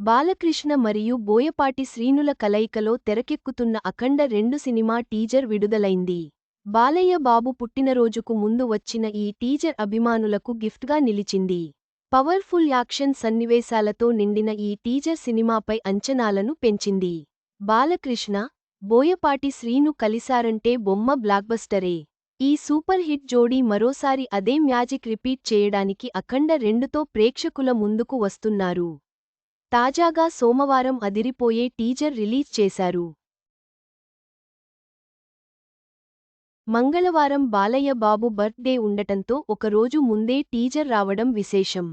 బాలకృష్ణ మరియు బోయపాటి శ్రీనుల కలయికలో తెరకెక్కుతున్న అఖండ 2 సినిమా టీజర్ విడుదలైంది. బాలయ్య బాబు పుట్టినరోజుకు ముందు వచ్చిన ఈ టీజర్ అభిమానులకు గిఫ్ట్గా నిలిచింది. పవర్ఫుల్ యాక్షన్ సన్నివేశాలతో నిండిన ఈ టీజర్ సినిమాపై అంచనాలను పెంచింది. బాలకృష్ణ, బోయపాటి శ్రీను కలిసారంటే బొమ్మ బ్లాక్బస్టరే. ఈ సూపర్ హిట్ జోడీ మరోసారి అదే మ్యాజిక్ రిపీట్ చేయడానికి అఖండ 2తో ప్రేక్షకుల ముందుకు వస్తున్నారు. తాజాగా సోమవారం అదిరిపోయే టీజర్ రిలీజ్ చేశారు. మంగళవారం బాలయ్య బాబు బర్త్ డే ఉండటంతో ఒకరోజు ముందే టీజర్ రావడం విశేషం.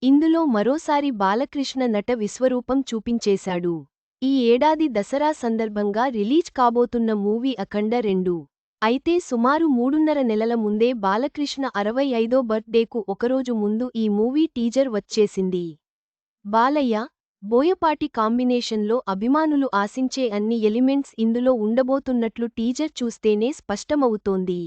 ఇందులో మరోసారి బాలకృష్ణ నట విశ్వరూపం చూపించేశాడు. ఈ ఏడాది దసరా సందర్భంగా రిలీజ్ కాబోతున్న మూవీ అఖండ 2. అయితే సుమారు 3.5 నెలల ముందే బాలకృష్ణ 65వ బర్త్ డేకు ఒకరోజు ముందు ఈ మూవీ టీజర్ వచ్చేసింది. బాలయ్య, బోయపాటి కాంబినేషన్లో అభిమానులు ఆశించే అన్ని ఎలిమెంట్స్ ఇందులో ఉండబోతున్నట్లు టీజర్ చూస్తేనే స్పష్టమవుతోంది.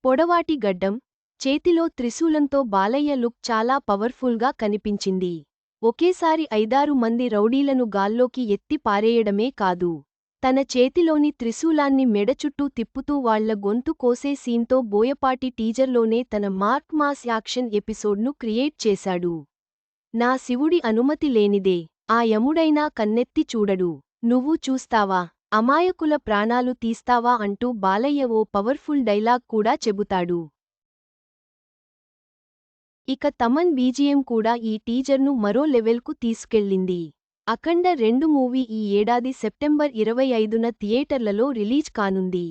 పొడవాటి గడ్డం, చేతిలో త్రిశూలంతో బాలయ్య లుక్ చాలా పవర్ఫుల్గా కనిపించింది. ఒకేసారి 5-6 మంది రౌడీలను గాల్లోకి ఎత్తి పారేయడమే కాదు, తన చేతిలోని త్రిశూలాన్ని మెడ చుట్టూ తిప్పుతూ వాళ్ల గొంతు కోసే సీన్తో బోయపాటి టీజర్లోనే తన మార్క్ మాస్ యాక్షన్ ఎపిసోడ్ను క్రియేట్ చేశాడు. నా శివుడి అనుమతి లేనిదే ఆ యముడైనా కన్నెత్తి చూడడు, నువ్వు చూస్తావా, అమాయకుల ప్రాణాలు తీస్తావా అంటూ బాలయ్య ఓ పవర్ఫుల్ డైలాగ్ కూడా చెబుతాడు. ఇక తమన్ బీజీఎం కూడా ఈ టీజర్ను మరో లెవెల్కు తీసుకెళ్లింది. అఖండ 2 మూవీ ఈ ఏడాది సెప్టెంబర్ 25న థియేటర్లలో రిలీజ్ కానుంది.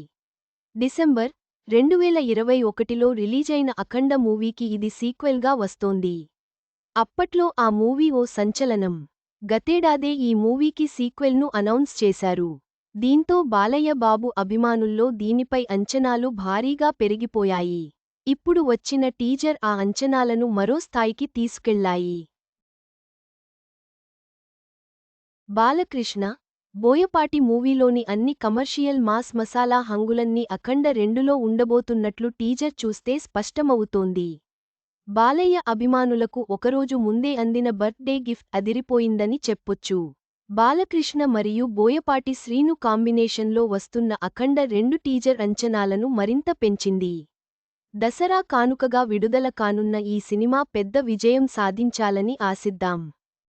డిసెంబర్ 2021లో రిలీజైన అఖండ మూవీకి ఇది సీక్వెల్గా వస్తోంది. అప్పట్లో ఆ మూవీ ఓ సంచలనం. గతేడాదే ఈ మూవీకి సీక్వెల్ను అనౌన్స్ చేశారు. దీంతో బాలయ్య బాబు అభిమానుల్లో దీనిపై అంచనాలు భారీగా పెరిగిపోయాయి. ఇప్పుడు వచ్చిన టీజర్ ఆ అంచనాలను మరో స్థాయికి తీసుకెళ్లాయి. బాలకృష్ణ, బోయపాటి మూవీలోని అన్ని కమర్షియల్ మాస్ మసాలా హంగులన్నీ అఖండ 2లో ఉండబోతున్నట్లు టీజర్ చూస్తే స్పష్టమవుతోంది. బాలయ్య అభిమానులకు ఒకరోజు ముందే అందిన బర్త్ డే గిఫ్ట్ అదిరిపోయిందని చెప్పొచ్చు. బాలకృష్ణ మరియు బోయపాటి శ్రీను కాంబినేషన్లో వస్తున్న అఖండ 2 టీజర్ అంచనాలను మరింత పెంచింది. దసరా కానుకగా విడుదల కానున్న ఈ సినిమా పెద్ద విజయం సాధించాలని ఆశిద్దాం.